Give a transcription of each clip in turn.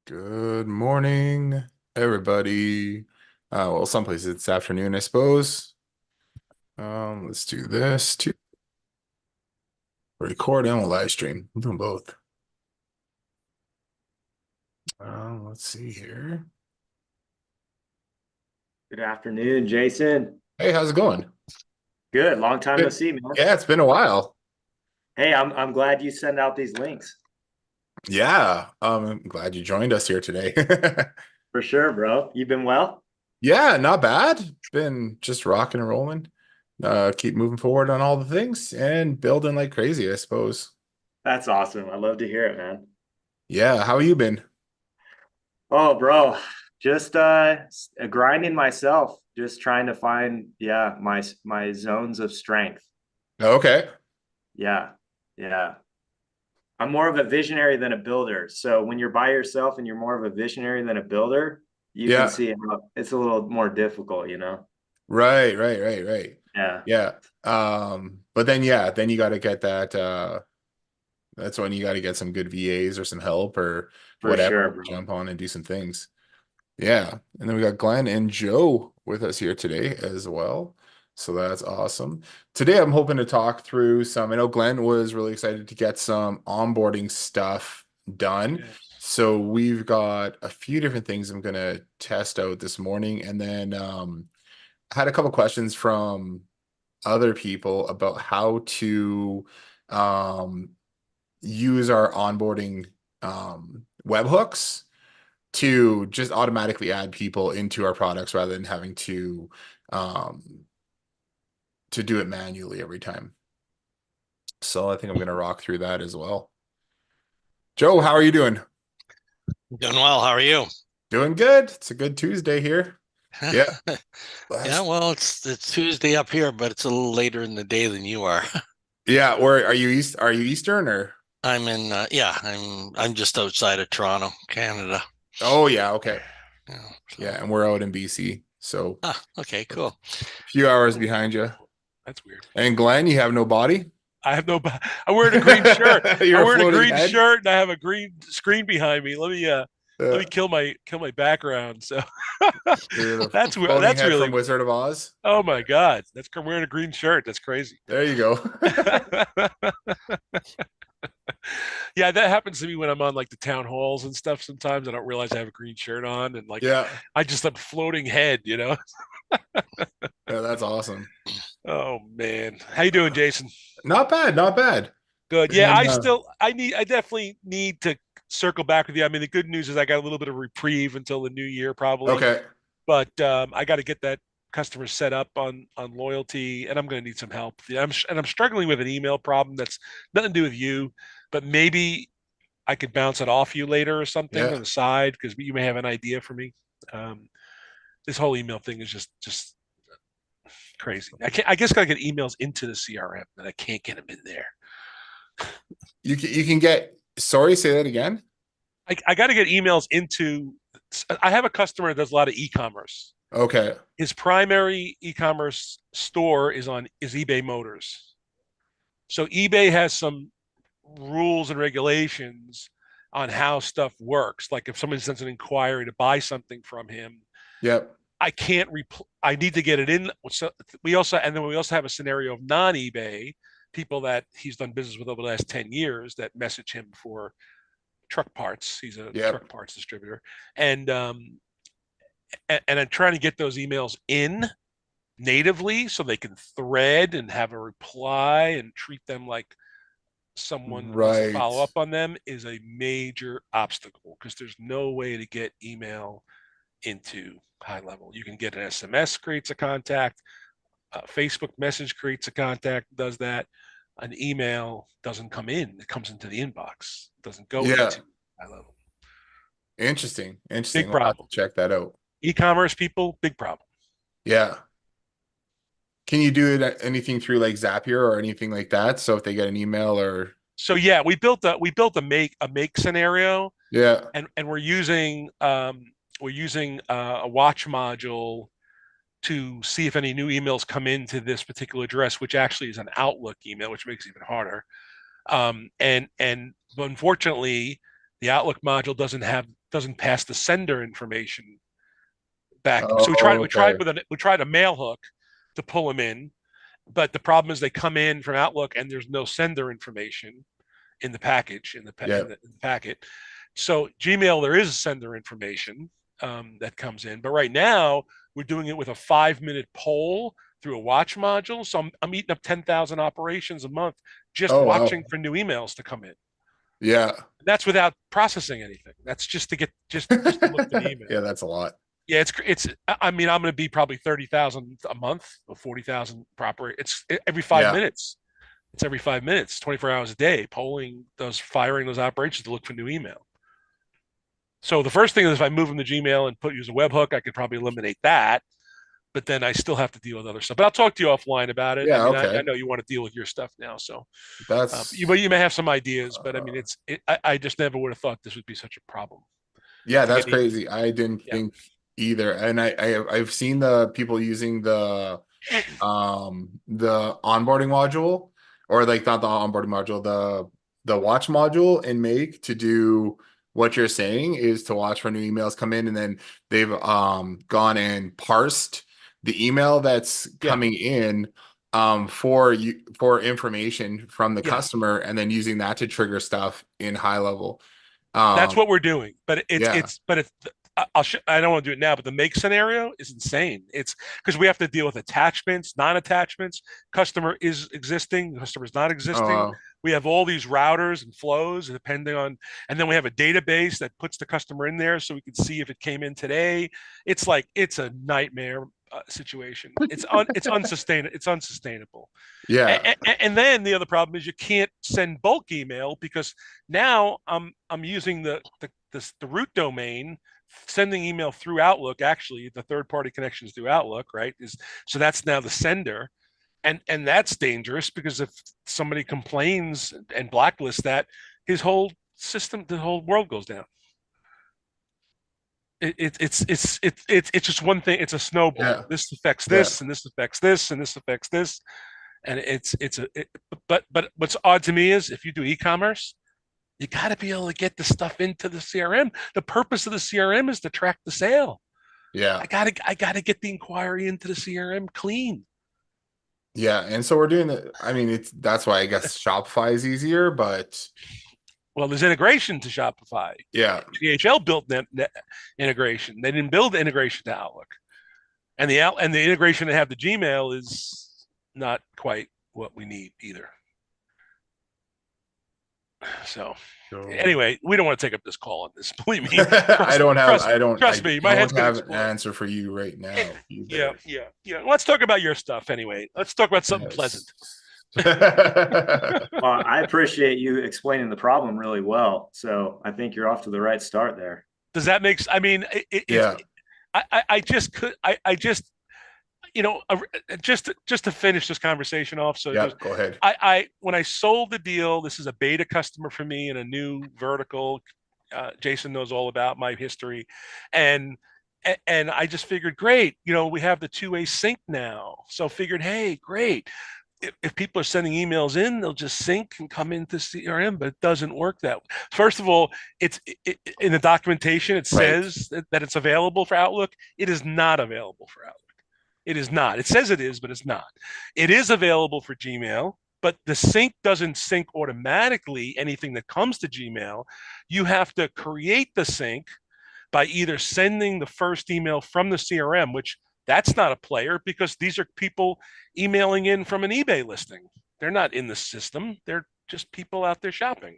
Good morning, everybody. Well, some places it's afternoon, I suppose. Let's do this to record and we'll live stream. I'm doing both. Let's see here. Good afternoon, Jason. Hey, how's it going? Good. Long time no Good. see, man. Yeah, it's been a while. Hey, I'm glad you send out these links. Yeah, I'm glad you joined us here today. For sure, bro. You've been well? Yeah, not bad. Been just rocking and rolling. Keep moving forward on all the things and building like crazy, I suppose. That's awesome. I love to hear it, man. Yeah, how you been? Oh, bro. Just grinding myself, just trying to find my zones of strength. Okay. Yeah. Yeah. I'm more of a visionary than a builder. So when you're by yourself and you're more of a visionary than a builder, you can Yeah. see how it's a little more difficult, you know? Right. Yeah, Yeah. But then yeah, then you got to get that that's when you got to get some good VAs or some help or for whatever sure, to bro. jump on and do some things. Yeah. And then we got Glenn and Joe with us here today as well. So that's awesome. Today I'm hoping to talk through some. I know Glenn was really excited to get some onboarding stuff done. Yes. So we've got a few different things I'm gonna test out this morning. And then I had a couple questions from other people about how to um, use our onboarding webhooks to just automatically add people into our products rather than having um, to do it manually every time. So I think I'm going to rock through that as well. Joe, how are you doing? Doing well. How are you? Doing good. It's a good Tuesday here. Yeah. Yeah, Last, well, it's Tuesday up here, but it's a little later in the day than you are. yeah. Where are you East? Are you Eastern or? I'm in yeah, I'm just outside of Toronto, Canada. Oh yeah. Okay. Yeah, so Yeah, and we're out in BC, so okay, a cool. few hours Oh, behind you. that's weird. And Glenn, you have no body. I have no. I'm wearing a green shirt. I'm You're a wearing a floating green head. shirt, and I have a green screen behind me. Let Uh, me kill my background. So you're the that's floating that's head from really. Wizard of Oz. Oh my God, that's I'm wearing a green shirt. That's crazy. There you go. Yeah, that happens to me when I'm on like the town halls and stuff. Sometimes I don't realize I have a green shirt on, and like Yeah. I just a floating head. Yeah, that's awesome. Oh man, how you doing, Jason? Not bad, not bad. Good. Yeah, And I definitely need to circle back with you. I mean, the good news is I got a little bit of reprieve until the new year probably, okay. but I got to get that customer set up on loyalty, and I'm going to need some help. Yeah, I'm struggling with an email problem that's nothing to do with you, but maybe I could bounce it off you later or something Yeah. on the side because you may have an idea for me. Um, this whole email thing is just crazy. I just got to get emails into the CRM, and I can't get them in there. You can get sorry, say that again. I got to get emails into. I have a customer that does a lot of e-commerce. Okay. His primary e-commerce store is eBay Motors. So eBay has some rules and regulations on how stuff works. Like if somebody sends an inquiry to buy something from him, Yep. I can't I need to get it in. So we also have a scenario of non-eBay people that he's done business with over the last 10 years that message him for truck parts. He's a Yep. truck parts distributor, and I'm trying to get those emails in natively so they can thread and have a reply and treat them like someone wants to follow Right. up on them is a major obstacle because there's no way to get email into high level. You can get an SMS creates a contact, Facebook message creates a contact, does that. An email doesn't come in; it comes into the inbox. It doesn't go Yeah. into high level. Interesting. Big Interesting. We'll have to problem. check that out. E-commerce people, big problem. Yeah. Can you do it anything through like Zapier or anything like that? So if they get an email or So yeah, we built a make scenario, yeah. and we're using a watch module to see if any new emails come into this particular address, which actually is an Outlook email, which makes it even harder. And but unfortunately, the Outlook module doesn't pass the sender information back. So we Oh, okay. tried a mail hook to pull them in, but the problem is they come in from Outlook and there's no sender information in the package Yeah. in the packet. So Gmail, there is sender information that comes in, but right now we're doing it with a 5-minute poll through a watch module. So I'm eating up 10,000 operations a month just Oh, watching wow. for new emails to come in. Yeah. That's without processing anything. That's just to get just to look for the email. Yeah, that's a lot. Yeah, it's. I mean, I'm going to be probably 30,000 a month or 40,000 proper. It's every five Yeah. minutes. It's every 5 minutes, 24 hours a day, firing those operations to look for new email. So the first thing is if I move them to Gmail and use a webhook, I could probably eliminate that. But then I still have to deal with other stuff. But I'll talk to you offline about it. I Yeah, mean, I okay. know you want to deal with your stuff now, so That's you may have some ideas. But I mean, uh, I just never would have thought this would be such a problem yeah, to that's get. crazy. I didn't Yeah. think either. And I've seen the people using the onboarding module, or like not the onboarding module, the watch module in Make to do what you're saying, is to watch for new emails come in, and then they've gone and parsed the email that's Yeah. coming in for you, for information from the Yeah. customer, and then using that to trigger stuff in high level. That's um what we're doing. But yeah. I don't want to do it now, but the make scenario is insane. It's because we have to deal with attachments, non-attachments, customer is existing, customer is not existing. uh We have all these routers and flows depending on, and then we have a database that puts the customer in there so we can see if it came in today. It's a nightmare situation. It's unsustainable. It's unsustainable. yeah. And then the other problem is you can't send bulk email because now I'm using the root domain, sending email through Outlook. Actually, the third party connections through Outlook, right? So that's now the sender, and that's dangerous because if somebody complains and blacklists that, his whole system, the whole world goes down. It's just one thing. It's a snowball. Yeah. This affects Yeah. this, and this affects this, and this affects this, and but what's odd to me is if you do e-commerce, you got to be able to get the stuff into the CRM. The purpose of the CRM is to track the sale. Yeah. I gotta get the inquiry into the CRM clean. Yeah, and so we're doing it. I mean, that's why I guess Shopify is easier, but Well, there's integration to Shopify. yeah. GHL built net integration. They didn't build the integration to Outlook, and the integration to have the Gmail is not quite what we need either. So anyway, we don't want to take up this call on this. Believe me, trust me. My head's don't gonna have an explode. answer for you right now Yeah, either. yeah. Let's talk about your stuff anyway. Let's talk about something pleasant. Well, I appreciate you explaining the problem really well. So I think you're off to the right start there. Does that make? I mean, Yeah. I just could. I just just to finish this conversation off. So Yeah, go ahead. when I sold the deal, this is a beta customer for me in a new vertical. Jason knows all about my history, and I just figured, great, we have the two-way sync now. So figured, hey, great. If people are sending emails in, they'll just sync and come into CRM, but it doesn't work that way. First of all, in the documentation, it says that it's available for Outlook. It is not available for Outlook. It is not. It says it is, but it's not. It is available for Gmail, but the sync doesn't sync automatically anything that comes to Gmail. You have to create the sync by either sending the first email from the CRM, which that's not a player because these are people emailing in from an eBay listing. They're not in the system. They're just people out there shopping.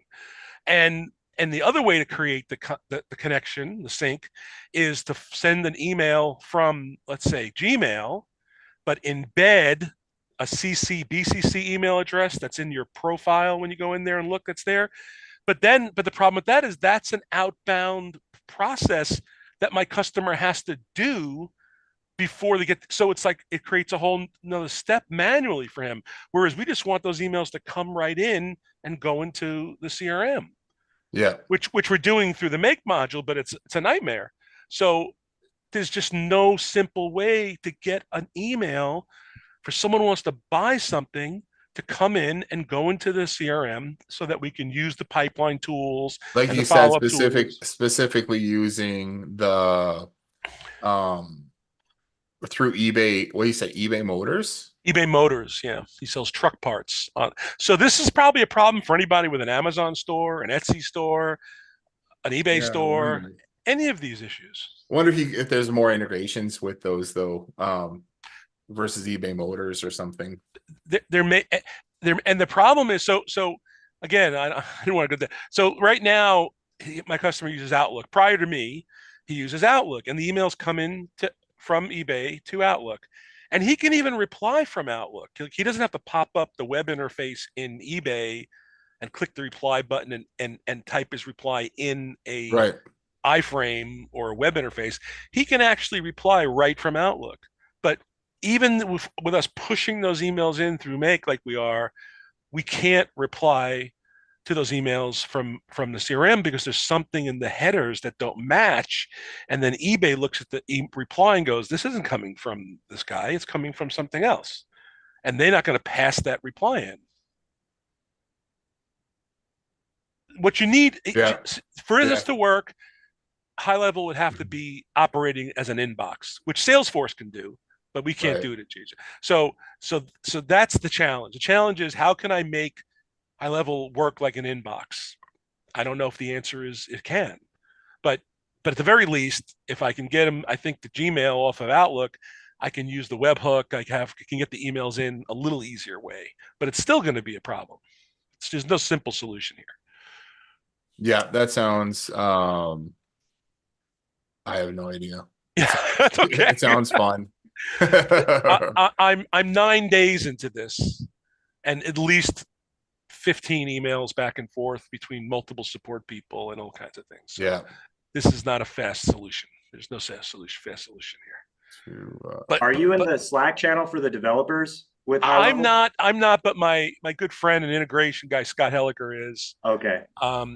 And the other way to create the connection, the sync, is to send an email from, let's say, Gmail, but embed a BCC email address that's in your profile when you go in there and look, that's there. But the problem with that is that's an outbound process that my customer has to do before they get. So it's like it creates a whole another step manually for him. Whereas we just want those emails to come right in and go into the CRM. Yeah. Which we're doing through the make module, but it's a nightmare. So there's just no simple way to get an email for someone who wants to buy something to come in and go into the CRM so that we can use the pipeline tools Like and you the said, follow-up tools. specifically using the um through eBay. What do you say, eBay Motors? eBay Motors, yeah, he sells truck parts. So this is probably a problem for anybody with an Amazon store, an Etsy store, an eBay Yeah, I store, wonder. any of these issues. Wonder if there's more integrations with those though, versus eBay Motors or something. There may there, and the problem is so again, I don't want to go there. So right now, my customer uses Outlook. Prior to me, he uses Outlook, and the emails come in from eBay to Outlook, and he can even reply from Outlook. He doesn't have to pop up the web interface in eBay and click the reply button and type his reply in a Right. iframe or a web interface. He can actually reply right from Outlook. But even with us pushing those emails in through Make like we are, we can't reply to those emails from the CRM because there's something in the headers that don't match. And then eBay looks at the reply and goes, this isn't coming from this guy, it's coming from something else. And they're not going to pass that reply in. What you need Yeah. for Yeah. this to work, high level would have to be operating as an inbox, which Salesforce can do, but we can't Right. do it at GHL. So that's the challenge. The challenge is how can I make high level work like an inbox? I don't know if the answer is it can, but at the very least, if I can get them, I think the Gmail off of Outlook, I can use the webhook. I can get the emails in a little easier way, but it's still going to be a problem. There's no simple solution here. Yeah, that sounds I have no idea. Yeah, that's okay. It sounds fun. I'm 9 days into this, and at least 15 emails back and forth between multiple support people and all kinds of things. So Yeah. this is not a fast solution. There's no fast solution here. But Are you in the Slack channel for the developers with high I'm level? not, but my good friend and integration guy, Scott Helliker, is Okay.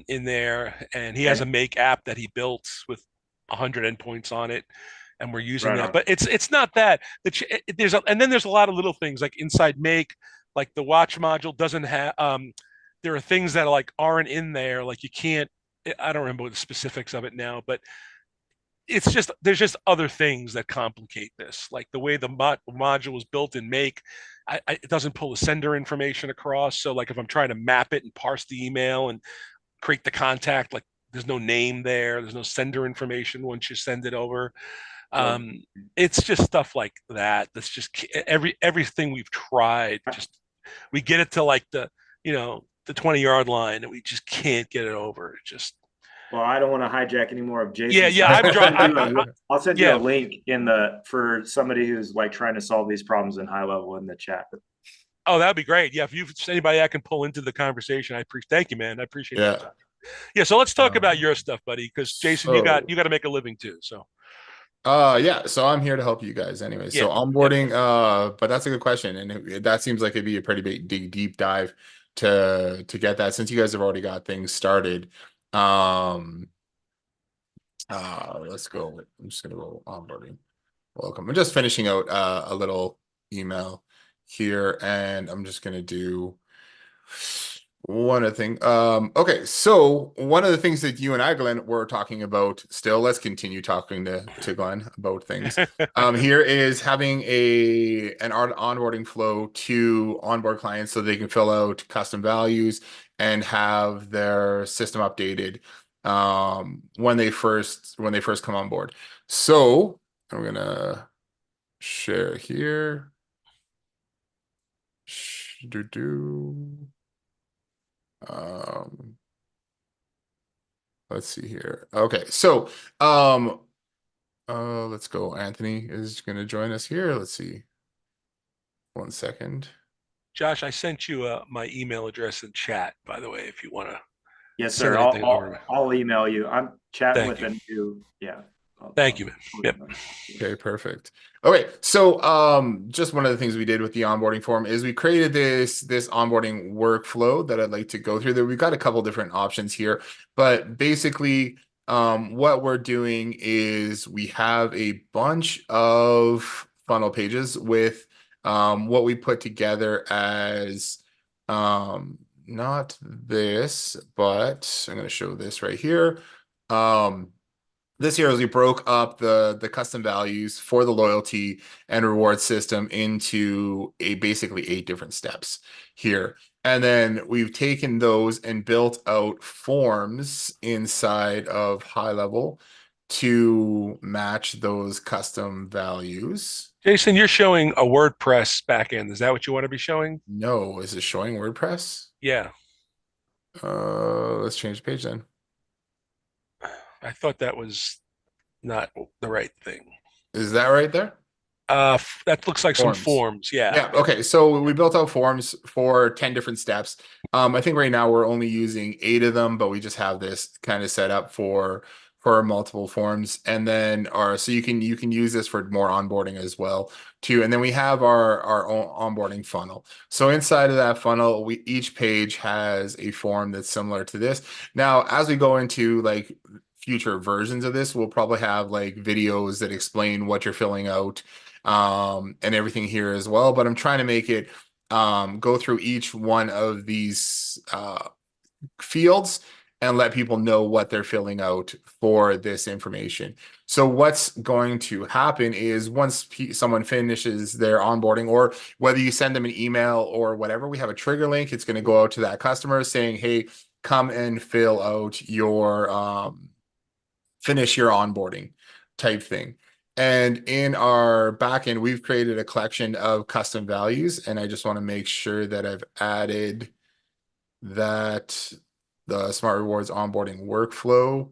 in there, and he has a Make app that he built with 100 endpoints on it, and we're using that. But it's not that. And then there's a lot of little things like inside Make, like the watch module doesn't have. There are things that aren't in there, like you can't. I don't remember the specifics of it now, but it's just there's just other things that complicate this, like the way the module was built in Make. It doesn't pull the sender information across. So like if I'm trying to map it and parse the email and create the contact, like there's no name there, there's no sender information once you send it over. It's just stuff like that. That's just everything we've tried. Just we get it to like the 20-yard line, and we just can't get it over. Just well, I don't want to hijack any more of Jason's. Yeah. I'll send you a link for somebody who's like trying to solve these problems in high level in the chat. Oh, that'd be great. Yeah, if you've anybody I can pull into the conversation, I appreciate. Thank you, man. I appreciate it. Yeah. So let's talk about your stuff, buddy, because Jason, you got to make a living too. So. Yeah, so I'm here to help you guys anyway. So onboarding, but that's a good question, and that seems like it'd be a pretty big deep dive to get that, since you guys have already got things started. Let's go. I'm just gonna go onboarding. Welcome. I'm just finishing out a little email here, and I'm just gonna do one other thing. Okay, so one of the things that you and I, Glenn, were talking about still, let's continue talking to Glenn about things. Here is having an onboarding flow to onboard clients so they can fill out custom values and have their system updated when they first come on board. So I'm gonna share here. Let's see here. Okay, so let's go. Anthony is going to join us here. Let's see. 1 second. Josh, I sent you my email address in chat, by the way, if you want to. Yes, sir. I'll email you. I'm chatting with him too. Yeah. Thank you, man. Yep. Okay, perfect. Okay, so just one of the things we did with the onboarding form is we created this onboarding workflow that I'd like to go through. There we've got a couple different options here, but basically what we're doing is we have a bunch of funnel pages with what we put together as Not this, but I'm going to show this right here. This here is we broke up the custom values for the loyalty and reward system into basically 8 different steps here. And then we've taken those and built out forms inside of high level to match those custom values. Jason, you're showing a WordPress backend. Is that what you want to be showing? No, is it showing WordPress? Yeah, Let's change the page then. I thought that was not the right thing. Is that right there? That looks like some Forms. forms. Yeah. Yeah. Okay. So we built out forms for 10 different steps. I think right now we're only using 8 of them, but we just have this kind of set up for multiple forms. And then so you can use this for more onboarding as well too. And then we have our own onboarding funnel. So inside of that funnel, each page has a form that's similar to this. Now, as we go into like future versions of this, we'll probably have like videos that explain what you're filling out and everything here as well. But I'm trying to make it go through each one of these fields and let people know what they're filling out for this information. So what's going to happen is once someone finishes their onboarding, or whether you send them an email or whatever, we have a trigger link. It's going to go out to that customer saying, hey, come and fill out your finish your onboarding type thing. And in our backend, we've created a collection of custom values. And I just want to make sure that I've added that the Smart Rewards onboarding workflow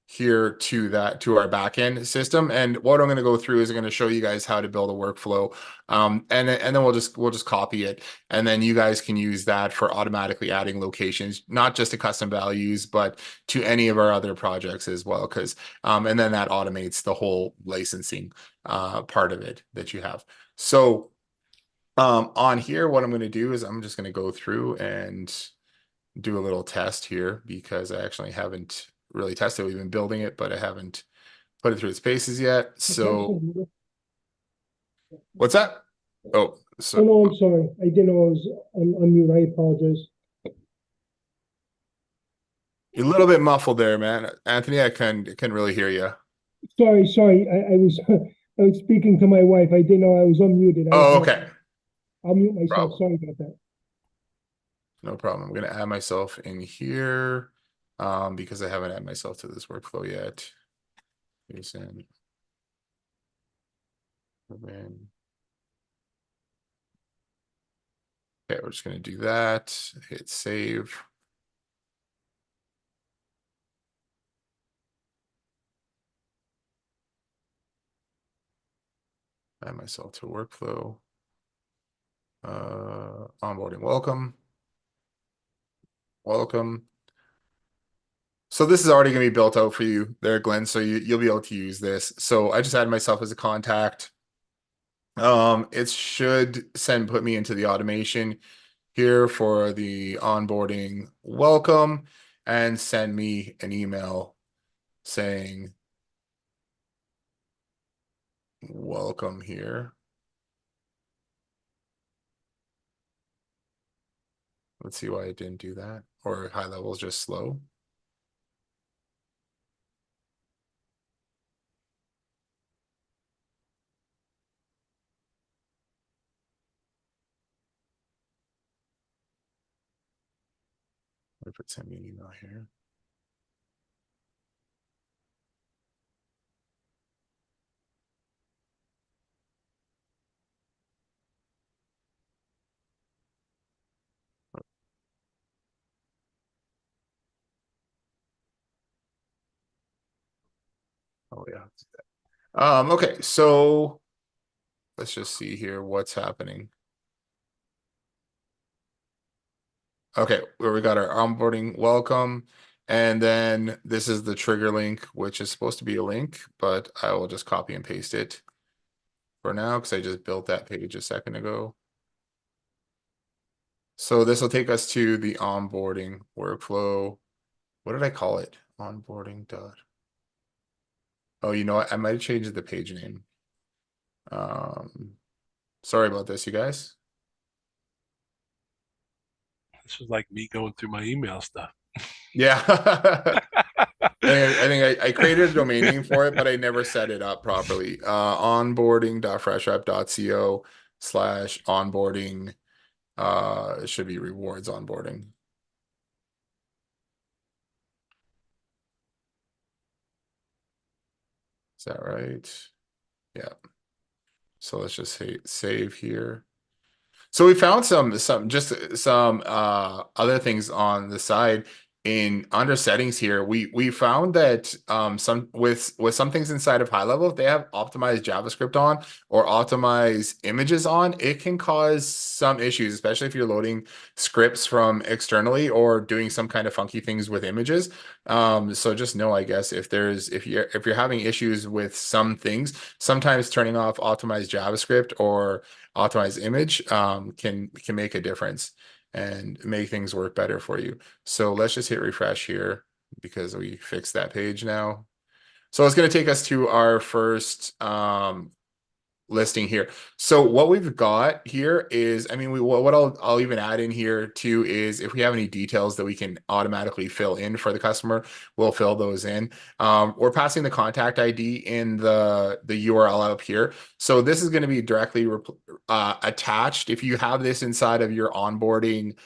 here to our backend system. And what I'm going to go through is I'm going to show you guys how to build a workflow. And then we'll just copy it. And then you guys can use that for automatically adding locations, not just to custom values, but to any of our other projects as well. And then that automates the whole licensing part of it that you have. So on here, what I'm going to do is I'm just going to go through and do a little test here because I actually haven't really tested. We've been building it, but I haven't put it through its paces yet. So what's that? Oh, Oh, so no, I'm sorry. I didn't know I was on mute. I apologize. you're a little bit muffled there, man. Anthony, I can really hear you. Sorry. I was I was speaking to my wife. I didn't know I was unmuted. Oh, okay. I'll mute myself. Problem. Sorry about that. No problem. I'm gonna add myself in here because I haven't added myself to this workflow yet. Jason. Okay, we're just gonna do that. Hit save. Add myself to workflow. Onboarding welcome. Welcome. So this is already going to be built out for you there, Glenn. So you'll be able to use this. So I just added myself as a contact. It should put me into the automation here for the onboarding welcome and send me an email saying welcome here. Let's see why it didn't do that, or high level is just slow. What if it sent me an email here? Oh yeah. Okay, so let's just see here what's happening. Okay, where we got our onboarding welcome, and then this is the trigger link, which is supposed to be a link, but I will just copy and paste it for now because I just built that page a second ago. So this will take us to the onboarding workflow. What did I call it? Onboarding dot. Oh, you know what? I might have changed the page name. Sorry about this, you guys. This was like me going through my email stuff. Yeah. I created a domain name for it, but I never set it up properly. Onboarding.freshrep.co/onboarding. It should be rewards onboarding. Is that right? Yeah. So let's just say save here. So we found some other things on the side in under settings here. We found that some with some things inside of high level, if they have optimized JavaScript on or optimized images on, it can cause some issues, especially if you're loading scripts from externally or doing some kind of funky things with images. So just know, I guess, if you're having issues with some things, sometimes turning off optimized JavaScript or optimized image can make a difference and make things work better for you. So let's just hit refresh here because we fixed that page now. So it's going to take us to our first listing here. So what we've got here is, I mean, what I'll even add in here too is if we have any details that we can automatically fill in for the customer, we'll fill those in. We're passing the contact ID in the URL up here. So this is going to be directly attached. If you have this inside of your onboarding,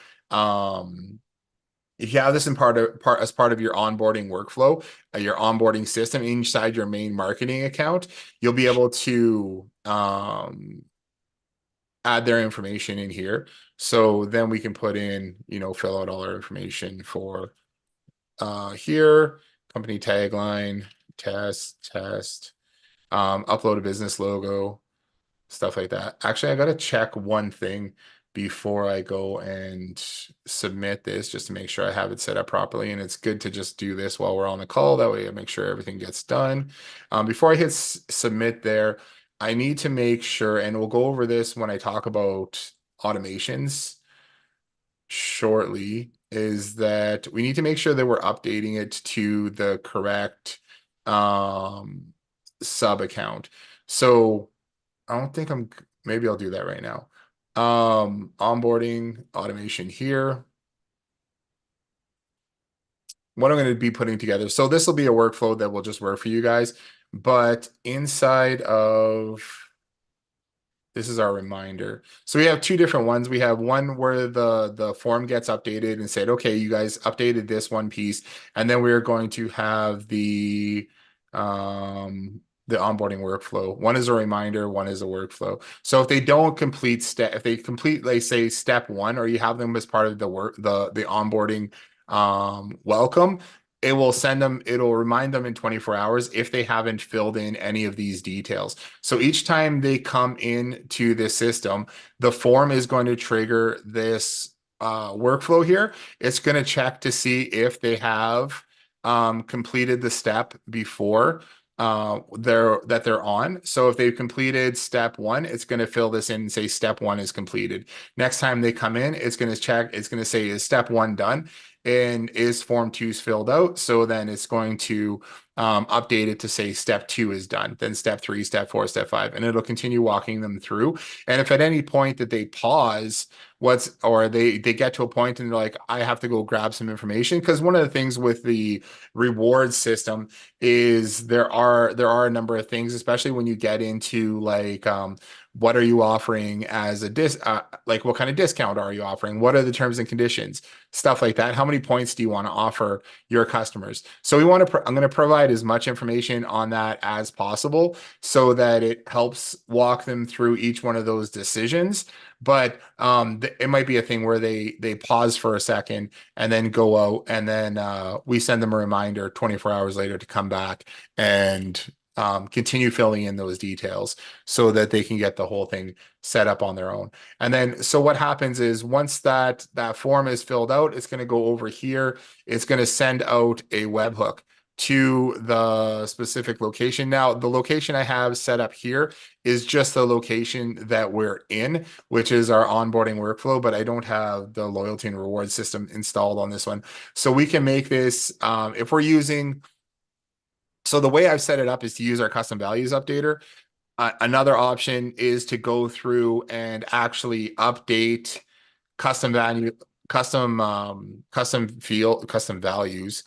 if you have this as part of your onboarding workflow, your onboarding system inside your main marketing account, you'll be able to add their information in here. So then we can put in, fill out all our information for here, company tagline, test, upload a business logo, stuff like that. Actually, I got to check one thing before I go and submit this just to make sure I have it set up properly. And it's good to just do this while we're on the call. That way I make sure everything gets done. Before I hit submit there, I need to make sure, and we'll go over this when I talk about automations shortly, is that we need to make sure that we're updating it to the correct sub account. So I don't think maybe I'll do that right now. Onboarding automation here. What I'm going to be putting together. So this will be a workflow that will just work for you guys, but inside of this is our reminder. So we have two different ones. We have one where the form gets updated and said, okay, you guys updated this one piece. And then we're going to have the onboarding workflow. One is a reminder, one is a workflow. So if they don't complete if they complete, like say step one, or you have them as part of the onboarding welcome, it will it'll remind them in 24 hours if they haven't filled in any of these details. So each time they come into this system, the form is going to trigger this workflow here. It's going to check to see if they have completed the step before they're on. So if they've completed step one, it's going to fill this in and say step one is completed. Next time they come in, it's going to check, it's going to say, is step one done? And is form two filled out? So then it's going to update it to say step two is done, then step three, step four, step five, and it'll continue walking them through. And if at any point that they pause, or they get to a point and they're like, I have to go grab some information, because one of the things with the reward system is there are a number of things, especially when you get into like what are you offering as a like what kind of discount are you offering? What are the terms and conditions? Stuff like that. How many points do you want to offer your customers? So I'm going to provide as much information on that as possible so that it helps walk them through each one of those decisions. But it might be a thing where they pause for a second and then go out, and then we send them a reminder 24 hours later to come back and continue filling in those details so that they can get the whole thing set up on their own. And then, so what happens is once that form is filled out, it's going to go over here. It's going to send out a webhook to the specific location. Now, the location I have set up here is just the location that we're in, which is our onboarding workflow, but I don't have the loyalty and reward system installed on this one. So we can make this, if we're using, so the way I've set it up is to use our custom values updater. Another option is to go through and actually update custom custom values,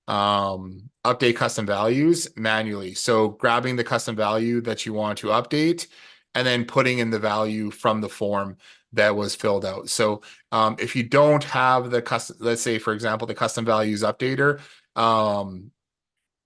update custom values manually. So grabbing the custom value that you want to update and then putting in the value from the form that was filled out. So if you don't have the custom, let's say, for example, the custom values updater,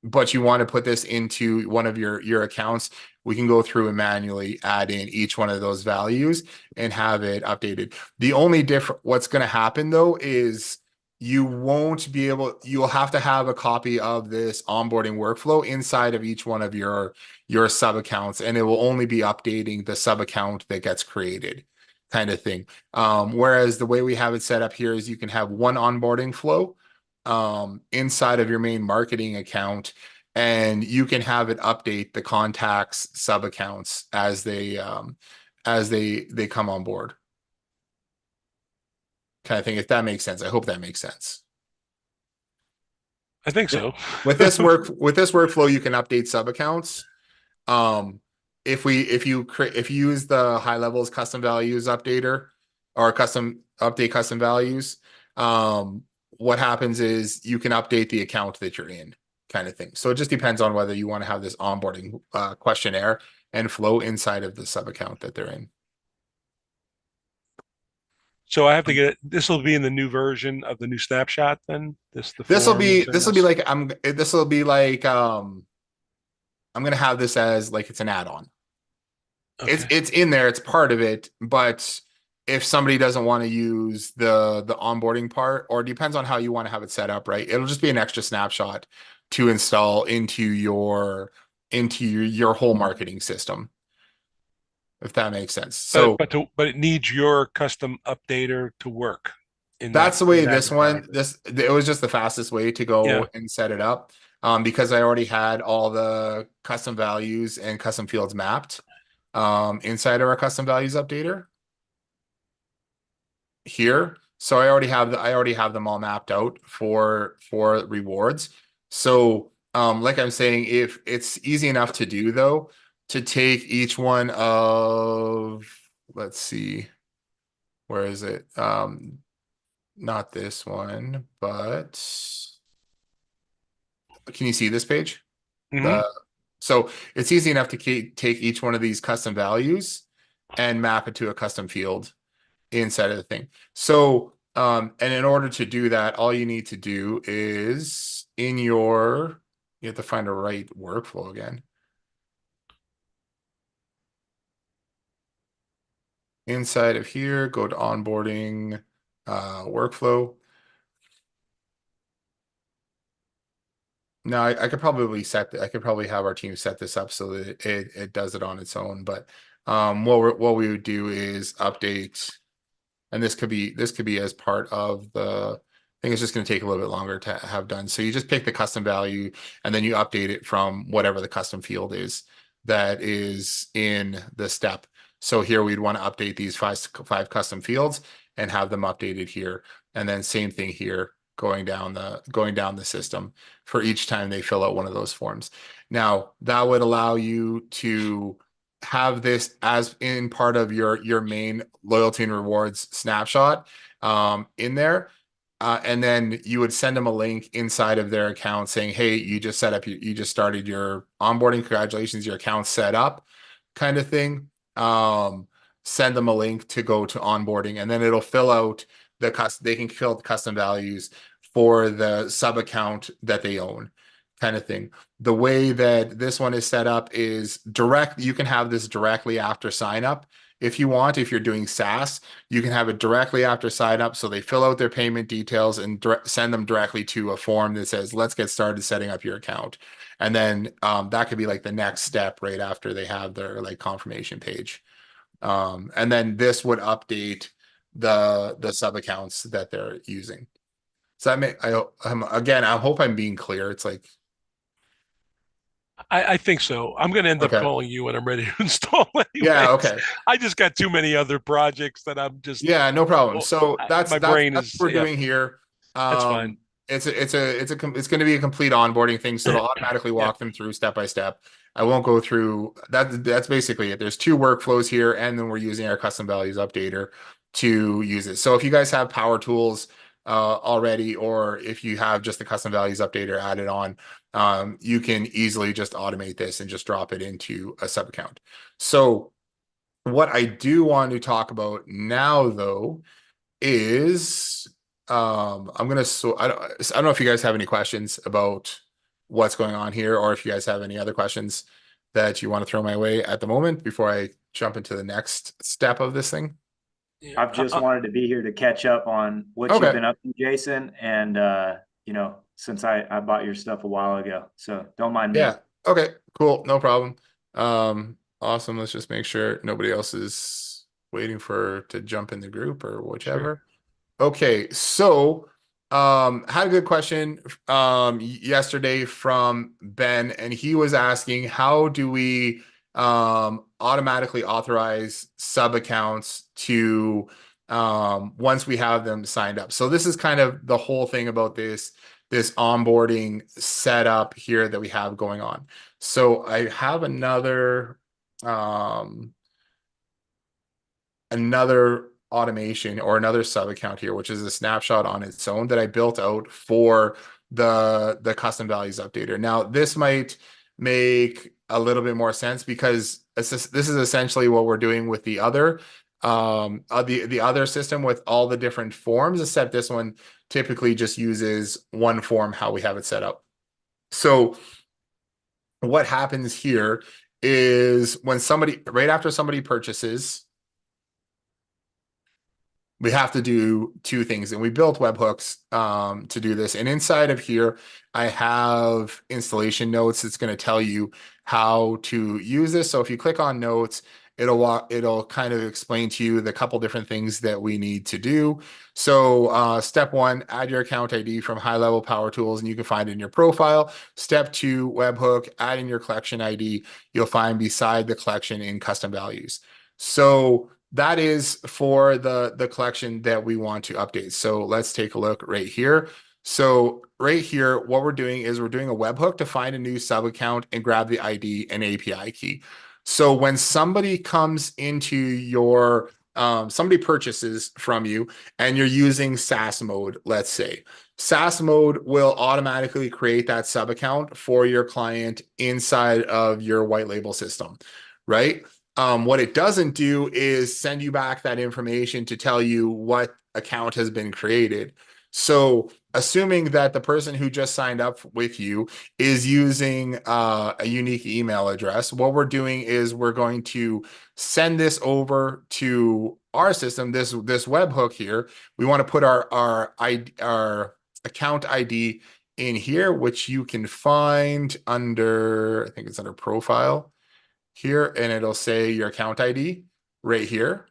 but you want to put this into one of your accounts, we can go through and manually add in each one of those values and have it updated. The only what's going to happen though is you won't be able, you'll have to have a copy of this onboarding workflow inside of each one of your sub accounts, and it will only be updating the sub account that gets created, kind of thing. Whereas the way we have it set up here is you can have one onboarding flow inside of your main marketing account, and you can have it update the contacts sub accounts as they come on board, kind of thing, if that makes sense. I hope that makes sense. I think so. With this workflow, you can update sub accounts. If you use the high levels custom values updater or update custom values, what happens is you can update the account that you're in, kind of thing. So it just depends on whether you want to have this onboarding questionnaire and flow inside of the sub account that they're in. So I have to get it. This will be in the new version of the new snapshot. Then this will be like I'm gonna have this as like it's an add-on. Okay. It's in there, it's part of it, but if somebody doesn't want to use the onboarding part, or depends on how you want to have it set up, right? It'll just be an extra snapshot to install into your whole marketing system, if that makes sense. So but it needs your custom updater to work. That's the way this one, it was just the fastest way to go and set it up. Because I already had all the custom values and custom fields mapped inside of our custom values updater here. So I already have them all mapped out for rewards. So like I'm saying, if it's easy enough to do though, to take each one of, let's see, where is it? Not this one, but can you see this page? So it's easy enough to take each one of these custom values and map it to a custom field inside of the thing. So, and in order to do that, all you need to do is you have to find the right workflow again. Inside of here, go to onboarding, workflow. Now I could probably have our team set this up so that it does it on its own. But what we would do is update, and this could be as part of the thing. It's just going to take a little bit longer to have done. So you just pick the custom value and then you update it from whatever the custom field is that is in the step. So here we'd want to update these five custom fields and have them updated here. And then same thing here, going down the system for each time they fill out one of those forms. Now that would allow you to have this as in part of your main loyalty and rewards snapshot in there. And then you would send them a link inside of their account saying, hey, you just started your onboarding. Congratulations, your account's set up, kind of thing. Send them a link to go to onboarding, and then it'll fill out they can fill the custom values for the sub account that they own, kind of thing. The way that this one is set up is direct. You can have this directly after sign up. If you want, if you're doing SaaS, you can have it directly after sign up. So they fill out their payment details and send them directly to a form that says, let's get started setting up your account. And then that could be like the next step right after they have their like confirmation page. And then this would update the sub accounts that they're using. So I hope I'm being clear. It's like, I think so. I'm going to end up calling you when I'm ready to install anyway. Yeah, okay. I just got too many other projects that I'm just. Yeah, no problem. So that's my brain that's is what we're doing here. That's fine. It's going to be a complete onboarding thing, so it'll automatically walk them through step by step. I won't go through that. That's basically it. There's two workflows here, and then we're using our custom values updater. to use it. So if you guys have Power Tools already, or if you have just the custom values updater added on, you can easily just automate this and just drop it into a sub account. So what I do want to talk about now, though, is I'm gonna I don't know if you guys have any questions about what's going on here, or if you guys have any other questions that you want to throw my way at the moment before I jump into the next step of this thing. Yeah. I've just wanted to be here to catch up on what Okay. you've been up to, Jason. And, since I bought your stuff a while ago, so don't mind me. Yeah. Okay, cool. No problem. Awesome. Let's just make sure nobody else is waiting to jump in the group or whichever. Okay, so had a good question yesterday from Ben, and he was asking, how do we automatically authorize sub accounts to once we have them signed up? So this is kind of the whole thing about this onboarding setup here that we have going on. So I have another automation or another sub account here, which is a snapshot on its own that I built out for the custom values updater. Now, this might make a little bit more sense because this is essentially what we're doing with the other the other system with all the different forms, except this one typically just uses one form, how we have it set up. So what happens here is when right after somebody purchases, we have to do two things, and we built webhooks to do this. And inside of here, I have installation notes. It's going to tell you how to use this. So if you click on notes, it'll kind of explain to you the couple different things that we need to do. So step one, add your account ID from High Level Power Tools, and you can find it in your profile. Step two, webhook, add in your collection ID. You'll find beside the collection in custom values. So that is for the collection that we want to update. So let's take a look right here. So right here, what we're doing is we're doing a webhook to find a new sub account and grab the ID and API key. So when somebody comes into your somebody purchases from you and you're using SaaS mode, let's say, SaaS mode will automatically create that sub account for your client inside of your white label system, right? What it doesn't do is send you back that information to tell you what account has been created. So assuming that the person who just signed up with you is using a unique email address, what we're doing is we're going to send this over to our system, this webhook here. We want to put our account ID in here, which you can find under, I think it's under profile here, and it'll say your account ID right here.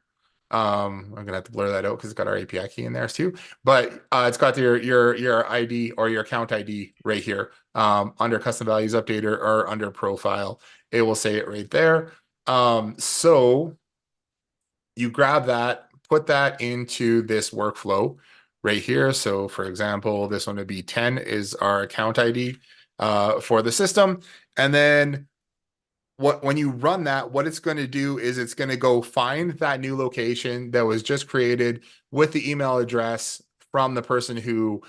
I'm gonna have to blur that out because it's got our API key in there too. But it's got your ID or your account ID right here under custom values updater or under profile. It will say it right there. So you grab that, put that into this workflow right here. So for example, this one would be 10 is our account ID for the system, and then when you run that, what it's going to do is it's going to go find that new location that was just created with the email address from the person who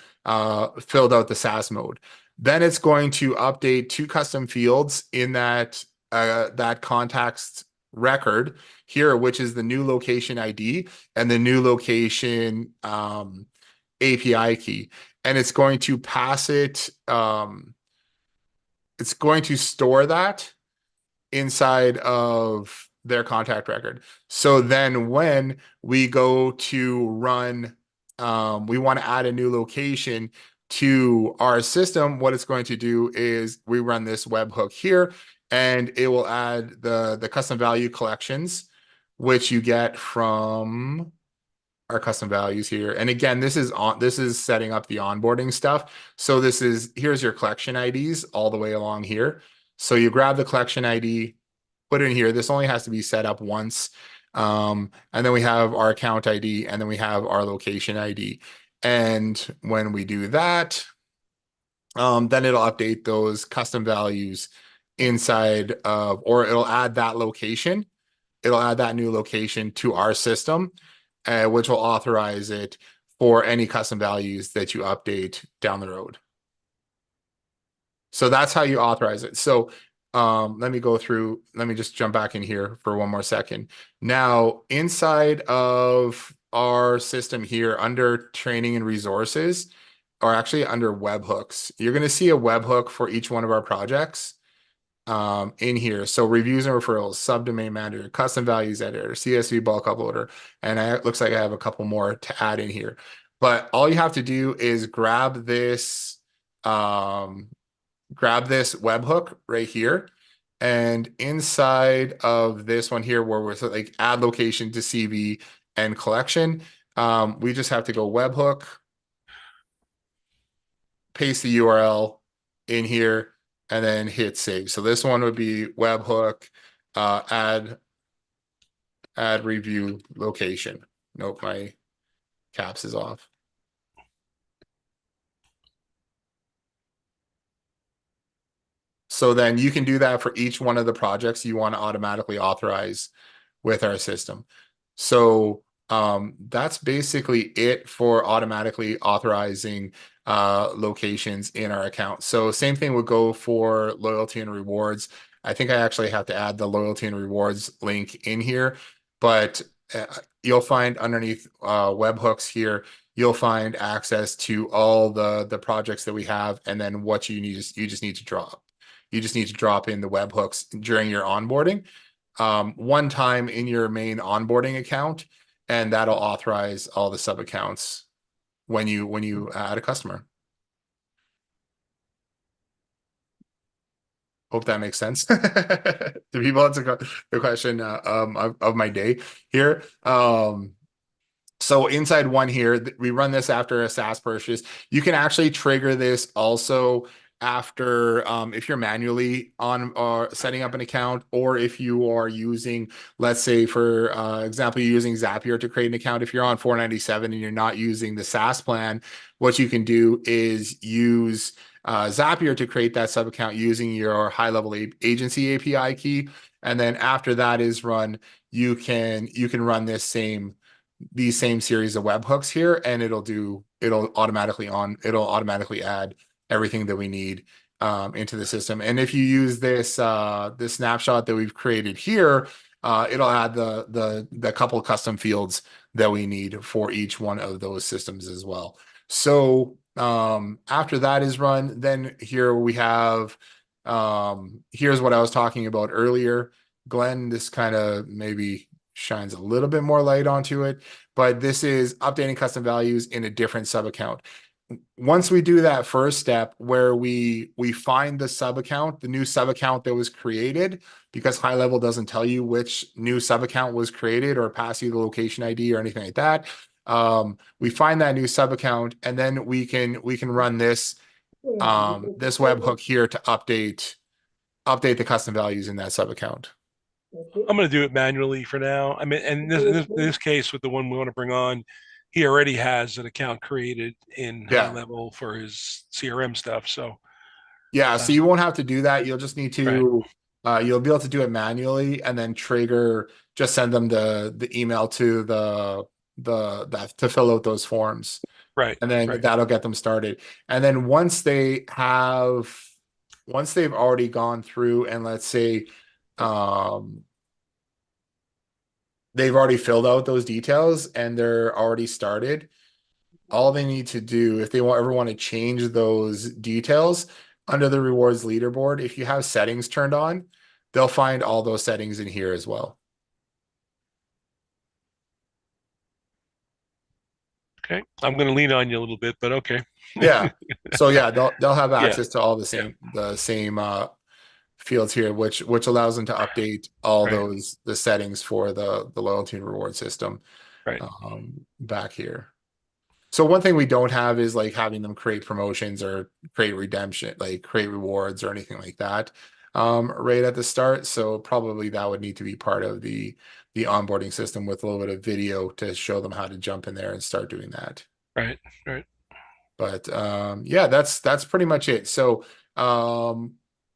filled out the SaaS mode. Then it's going to update two custom fields in that context record here, which is the new location ID and the new location API key. And it's going to pass it, it's going to store that inside of their contact record. So then when we go to run, we want to add a new location to our system, what it's going to do is we run this webhook here, and it will add the custom value collections, which you get from our custom values here. And again, this is setting up the onboarding stuff. So here's your collection IDs all the way along here. So you grab the collection ID, put it in here. This only has to be set up once. And then we have our account ID, and then we have our location ID. And when we do that, then it'll update those custom values inside of, or it'll add that location. It'll add that new location to our system. which will authorize it for any custom values that you update down the road. So that's how you authorize it. So let me go through, let me just jump back in here for one more second. Now, inside of our system here under training and resources, or actually under webhooks, you're going to see a webhook for each one of our projects in here. So reviews and referrals, subdomain manager, custom values editor, CSV bulk uploader, and it looks like I have a couple more to add in here. But all you have to do is grab this webhook right here. And inside of this one here, where we're like add location to CV and collection, we just have to go webhook, paste the URL in here, and then hit save. So this one would be webhook, add review location. Nope, my caps is off. So then you can do that for each one of the projects you want to automatically authorize with our system. So that's basically it for automatically authorizing locations in our account. So same thing would go for loyalty and rewards. I think I actually have to add the loyalty and rewards link in here, but you'll find underneath webhooks here, you'll find access to all the projects that we have, and then what you just need to drop. You just need to drop in the webhooks during your onboarding one time in your main onboarding account, and that'll authorize all the sub accounts when you add a customer. Hope that makes sense. The people, that's the question of my day here. So inside one here, we run this after a SaaS purchase. You can actually trigger this also after if you're manually on or setting up an account, or if you are using, let's say for example, you're using Zapier to create an account. If you're on 497 and you're not using the SaaS plan, what you can do is use Zapier to create that sub account using your high-level agency API key, and then after that is run, you can run these same series of webhooks here, and it'll automatically add everything that we need into the system. And if you use this snapshot that we've created here, it'll add the couple custom fields that we need for each one of those systems as well. So after that is run, then here we have here's what I was talking about earlier. Glenn, this kind of maybe shines a little bit more light onto it, but this is updating custom values in a different sub account. Once we do that first step where we find the sub account, the new sub account that was created, because high level doesn't tell you which new sub account was created or pass you the location ID or anything like that. We find that new sub account, and then we can run this this webhook here to update the custom values in that sub account. I'm going to do it manually for now. I mean, and in this case, with the one we want to bring on, he already has an account created in high level for his CRM stuff. So yeah, so you won't have to do that. You'll just need to you'll be able to do it manually, and then just send them the email to that to fill out those forms. Right. And then that'll get them started. And then once they've already gone through, and let's say they've already filled out those details and they're already started, all they need to do, if they ever want to change those details under the rewards leaderboard, if you have settings turned on, they'll find all those settings in here as well. Okay, I'm going to lean on you a little bit, but okay. Yeah. So yeah, they'll have access to all the same fields here, which allows them to update all the settings for the loyalty and reward system back here. So one thing we don't have is like having them create promotions or create redemption, like create rewards or anything like that right at the start. So probably that would need to be part of the onboarding system with a little bit of video to show them how to jump in there and start doing that. Right. But yeah, that's pretty much it. So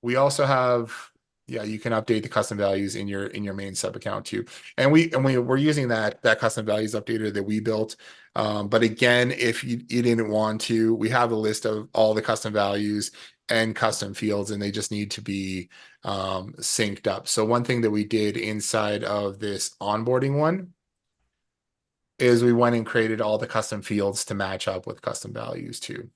we also have you can update the custom values in your main sub account too. And we're using that custom values updater that we built. But again, if you didn't want to, we have a list of all the custom values and custom fields, and they just need to be synced up. So one thing that we did inside of this onboarding one is we went and created all the custom fields to match up with custom values too.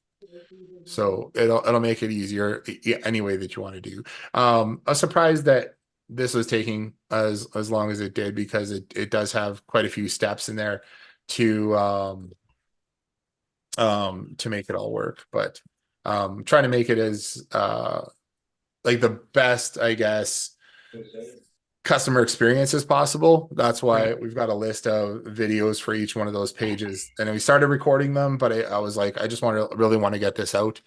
So it'll make it easier any way that you want to do. I'm surprised that this was taking as long as it did, because it does have quite a few steps in there to make it all work. But trying to make it as like the best, I guess, customer experience as possible. That's why we've got a list of videos for each one of those pages. And we started recording them, but I was like, I just really want to get this out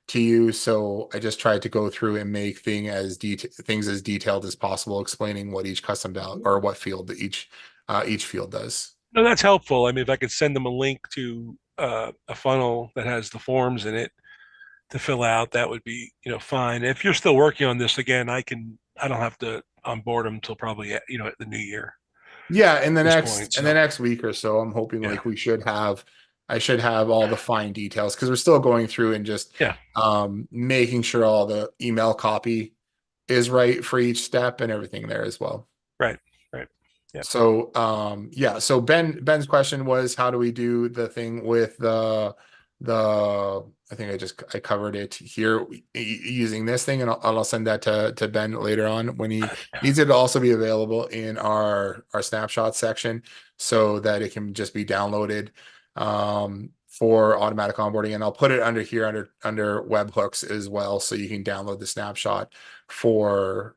to you. So I just tried to go through and make things as detailed as possible, explaining what each custom value or what field that each field does. No, that's helpful. I mean, if I could send them a link to a funnel that has the forms in it to fill out, that would be, fine. If you're still working on this again, I don't have to onboard them till probably, at the new year. Yeah, in the This next point, in the so. next week or so, I'm hoping Yeah. like I should have all the fine details, because we're still going through and just Yeah. making sure all the email copy is right for each step and everything there as well. Right. Yeah. So yeah, so Ben's question was, how do we do the thing with the I think I covered it here using this thing, and I'll send that to Ben later on when he needs it to also be available in our snapshot section, so that it can just be downloaded for automatic onboarding. And I'll put it under here under webhooks as well, so you can download the snapshot for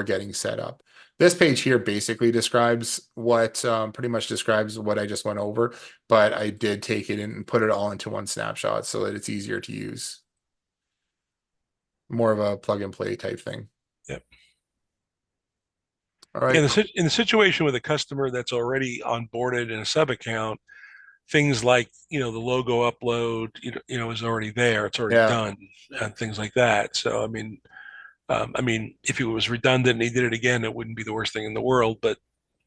getting set up. This page here basically describes pretty much describes what I just went over, but I did take it and put it all into one snapshot so that it's easier to use. More of a plug and play type thing. Yep. All right. In the situation with a customer that's already onboarded in a sub account, things like, the logo upload, is already there. It's already done, and things like that. So, I mean, if it was redundant and he did it again, it wouldn't be the worst thing in the world. But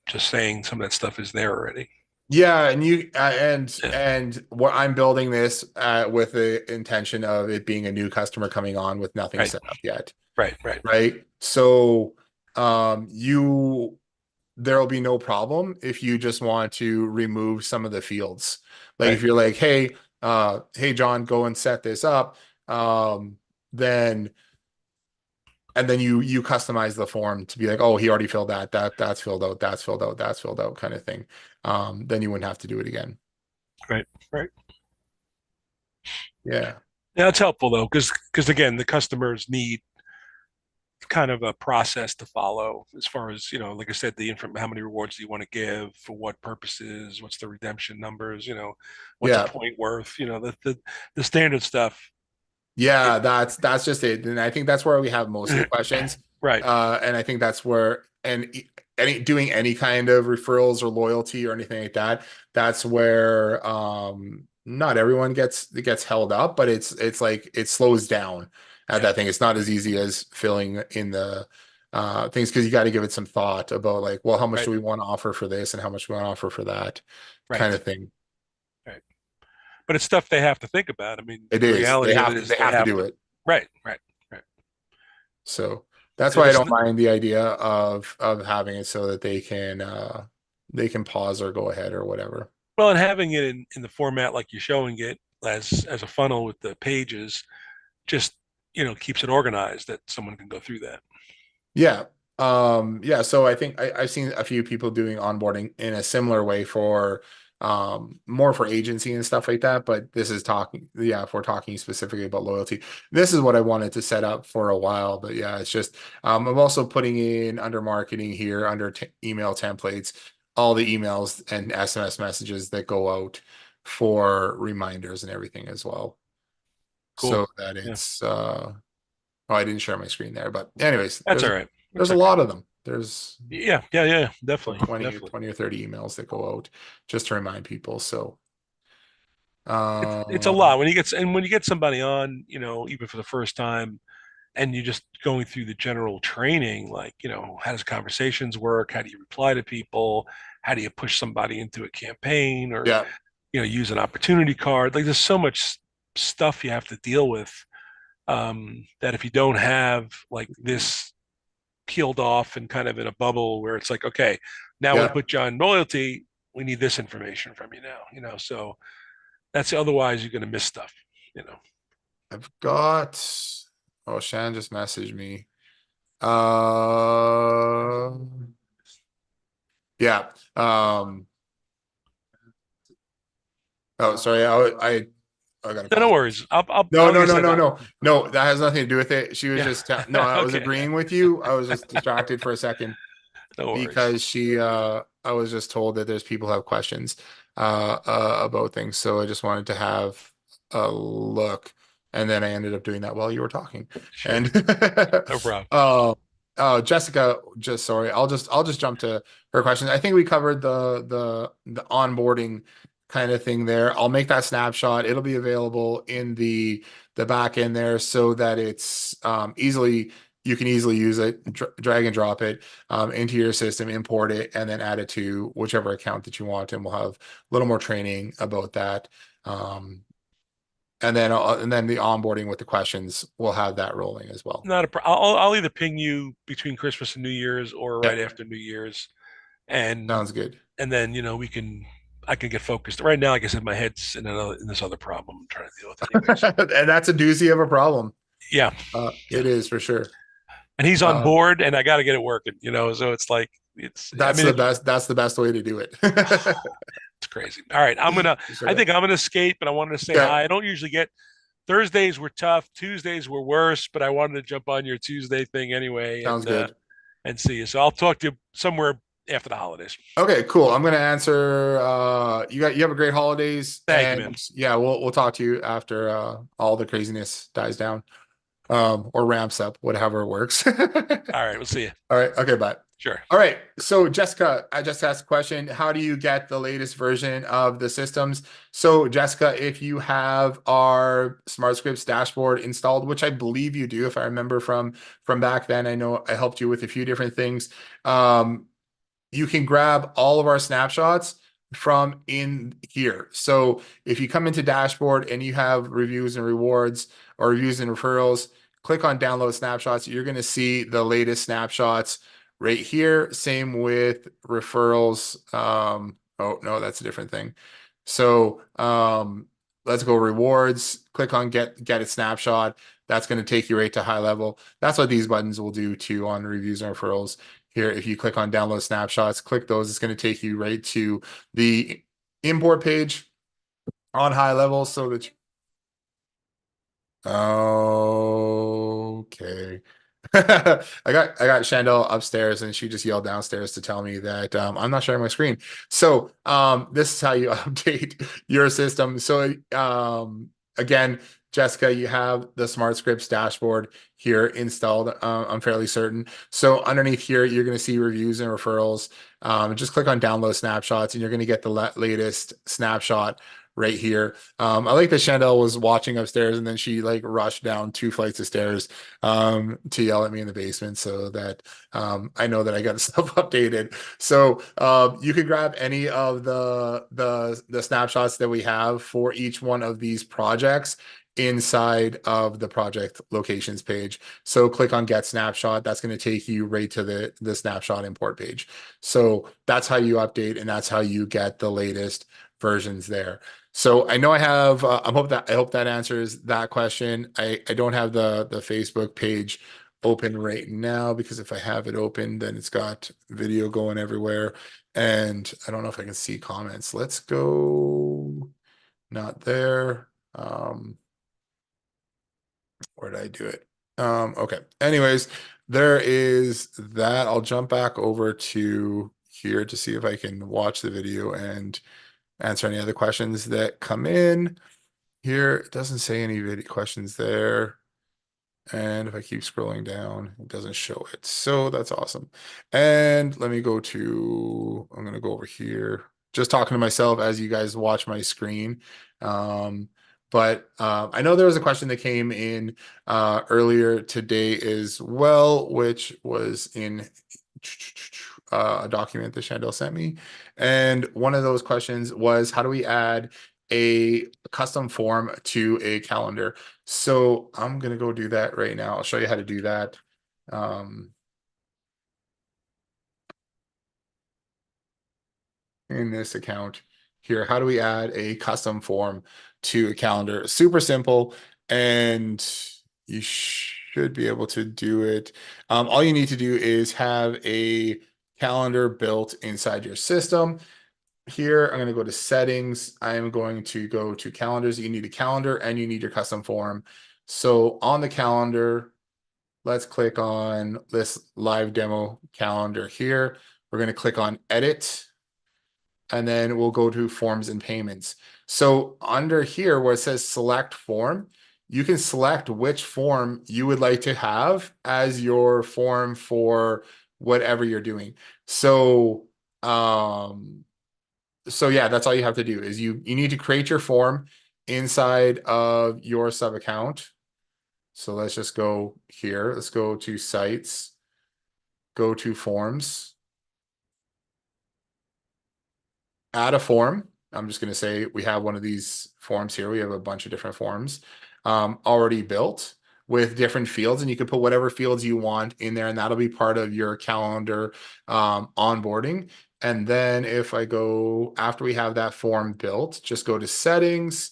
just saying, some of that stuff is there already. Yeah, and what I'm building this with the intention of it being a new customer coming on with nothing set up yet. Right. So there'll be no problem if you just want to remove some of the fields. Like if you're like, hey John, go and set this up, then you customize the form to be like, oh, he already filled that's filled out, that's filled out kind of thing. Then you wouldn't have to do it again. Right. Yeah. Yeah, it's helpful though, because again, the customers need kind of a process to follow as far as, like I said, how many rewards do you want to give, for what purposes, what's the redemption numbers, what's a point worth, the standard stuff. Yeah, that's just it. And I think that's where we have most of the questions. Right. And I think that's where, and doing any kind of referrals or loyalty or anything like that, that's where not everyone gets held up, but it's like it slows down at that thing. It's not as easy as filling in the things, because you got to give it some thought about like, well, how much do we want to offer for this and how much we want to offer for that kind of thing. Right. But it's stuff they have to think about. I mean, it the is. reality of it is they have to do it. Right. So that's why I don't mind the idea of having it so that they can pause or go ahead or whatever. Well, and having it in the format like you're showing it as a funnel with the pages, just keeps it organized that someone can go through that. Yeah. Yeah. So I think I've seen a few people doing onboarding in a similar way for more for agency and stuff like that. But this is if we're talking specifically about loyalty, this is what I wanted to set up for a while. But yeah, it's just I'm also putting in under marketing here under email templates, all the emails and SMS messages that go out for reminders and everything as well. Cool. So that it's oh, I didn't share my screen there, but anyways, that's all right. There's a lot of them. There's definitely 20 or 30 emails that go out just to remind people. So it's a lot when you get somebody on, even for the first time, and you just going through the general training, like, how does conversations work? How do you reply to people? How do you push somebody into a campaign, or, Yeah. use an opportunity card? Like, there's so much stuff you have to deal with, that if you don't have like this peeled off and kind of in a bubble where it's like, okay, now we Yeah. put you on loyalty, we need this information from you now, so that's, otherwise you're going to miss stuff, I've got, oh, Shan just messaged me. Uh, yeah. Oh, sorry. I got a No call. worries. No, Like no, I no, said, no, no, no. That has nothing to do with it. She was yeah. just, no, I was Okay. agreeing with you. I was just distracted for a second No worries. because I was just told that there's people who have questions, about things. So I just wanted to have a look. And then I ended up doing that while you were talking. Sure. And, No problem. Jessica, just sorry. I'll just jump to her question. I think we covered the onboarding kind of thing there. I'll make that snapshot. It'll be available in the back end there so that it's easily, you can easily use it, drag and drop it into your system, import it, and then add it to whichever account that you want. And we'll have a little more training about that. And then the onboarding with the questions, we'll have that rolling as well. Not a problem. I'll either ping you between Christmas and New Year's, or right Yep, after New Year's, and sounds good. then I can get focused. Right now, like I said, my head's in this other problem I'm trying to deal with anyways. And that's a doozy of a problem. Yeah, It yeah. is for sure. And he's on Uh, board, and I got to get it working. So it's like, I that's mean, the best. That's the best way to do it. it's crazy. All right, I Sure. think I'm gonna skate, but I wanted to say Yeah, hi. I don't usually get Thursdays were tough, Tuesdays were worse, but I wanted to jump on your Tuesday thing anyway, sounds good. and see you. So I'll talk to you somewhere after the holidays. Okay, cool. I'm gonna answer. You have a great holidays, Thank you, man. and yeah, we'll talk to you after all the craziness dies down, or ramps up, whatever works. All right, we'll see you. All right. Okay. Bye. Sure. All right. So Jessica, I just asked a question. How do you get the latest version of the systems? So Jessica, if you have our Smart Scripts dashboard installed, which I believe you do, if I remember from back then, I know I helped you with a few different things. You can grab all of our snapshots from in here. So if you come into dashboard and you have reviews and rewards or reviews and referrals, click on download snapshots. You're going to see the latest snapshots right here. Same with referrals. Oh no, that's a different thing. So let's go rewards. Click on get it snapshot. That's going to take you right to high level. That's what these buttons will do too on reviews and referrals. Here, if you click on download snapshots, click those, it's going to take you right to the import page on high level so that okay. I got Chandel upstairs and she just yelled downstairs to tell me that I'm not sharing my screen. So this is how you update your system. So again, Jessica, you have the Smart Scripts dashboard here installed. I'm fairly certain. So underneath here, you're going to see reviews and referrals. Just click on download snapshots and you're going to get the latest snapshot right here. I like that Chandel was watching upstairs and then she like rushed down 2 flights of stairs to yell at me in the basement so that I know that I got stuff updated. So you can grab any of the snapshots that we have for each one of these projects inside of the project locations page. So click on get snapshot. That's going to take you right to the snapshot import page. So that's how you update and that's how you get the latest versions there. So I know I have, I hope that answers that question. I don't have the Facebook page open right now because if I have it open, then it's got video going everywhere. And I don't know if I can see comments. Let's go, not there. Where did I do it? Okay. Anyways, there is that. I'll jump back over to here to see if I can watch the video and answer any other questions that come in. Here, it doesn't say any video questions there. And if I keep scrolling down, it doesn't show it. So that's awesome. And let me go to, I'm going to go over here, just talking to myself as you guys watch my screen. But I know there was a question that came in earlier today as well, which was in a document that Chandel sent me. And one of those questions was, how do we add a custom form to a calendar? So I'm going to go do that right now. I'll show you how to do that. In this account here, how do we add a custom form to a calendar? Super simple, and you should be able to do it. All you need to do is have a calendar built inside your system. Here, I'm going to go to settings. I am going to go to calendars. You need a calendar and you need your custom form. So on the calendar, let's click on this live demo calendar here. We're going to click on edit, and then we'll go to forms and payments. So under here where it says select form, you can select which form you would like to have as your form for whatever you're doing. So yeah, that's all you have to do is you need to create your form inside of your sub account. So let's just go here. Let's go to sites, go to forms, add a form. I'm just going to say we have one of these forms here. We have a bunch of different forms already built with different fields, and you can put whatever fields you want in there, and that'll be part of your calendar onboarding. And then if I go, after we have that form built, just go to settings,